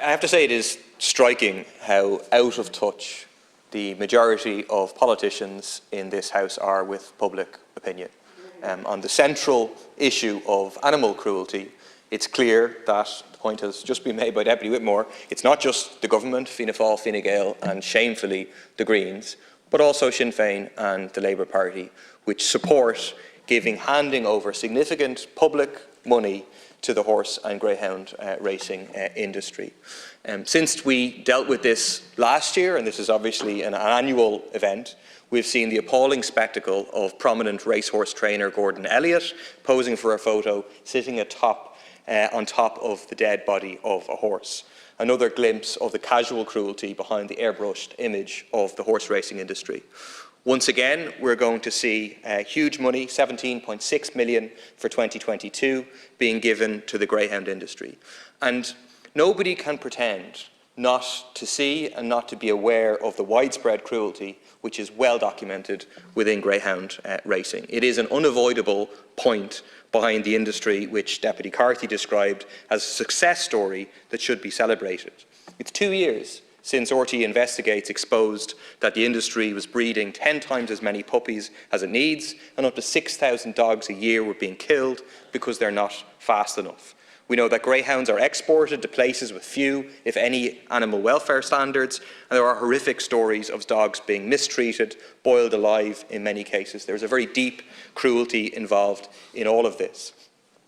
I have to say it is striking how out of touch the majority of politicians in this House are with public opinion. On the central issue of animal cruelty, it's clear that the point has just been made by Deputy Whitmore. It's not just the government, Fianna Fáil, Fine Gael and shamefully the Greens, but also Sinn Féin and the Labour Party, which support handing over significant public money to the horse and greyhound racing industry. Since we dealt with this last year, and this is obviously an annual event, we've seen the appalling spectacle of prominent racehorse trainer Gordon Elliott posing for a photo, sitting on top of the dead body of a horse. Another glimpse of the casual cruelty behind the airbrushed image of the horse racing industry. Once again, we're going to see huge money, 17.6 million for 2022, being given to the greyhound industry. And nobody can pretend not to see and not to be aware of the widespread cruelty which is well documented within greyhound racing. It is an unavoidable point behind the industry which Deputy Carthy described as a success story that should be celebrated. It's 2 years since RT Investigates exposed that the industry was breeding 10 times as many puppies as it needs, and up to 6,000 dogs a year were being killed because they're not fast enough. We know that greyhounds are exported to places with few, if any, animal welfare standards, and there are horrific stories of dogs being mistreated, boiled alive in many cases. There's a very deep cruelty involved in all of this.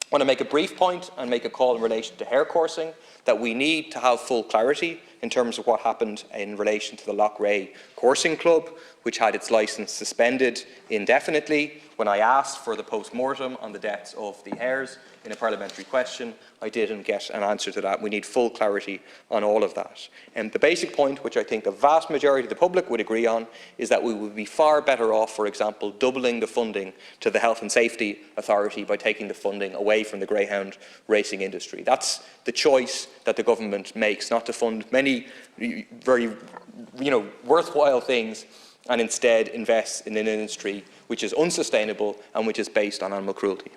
I want to make a brief point and make a call in relation to hare coursing, that we need to have full clarity in terms of what happened in relation to the Loughrea Coursing Club, which had its licence suspended indefinitely. When I asked for the post-mortem on the deaths of the hares in a parliamentary question, I didn't get an answer to that. We need full clarity on all of that. And the basic point, which I think the vast majority of the public would agree on, is that we would be far better off, for example, doubling the funding to the Health and Safety Authority by taking the funding away from the greyhound racing industry. That's the choice that the government makes, not to fund many very worthwhile things and instead invest in an industry which is unsustainable and which is based on animal cruelty.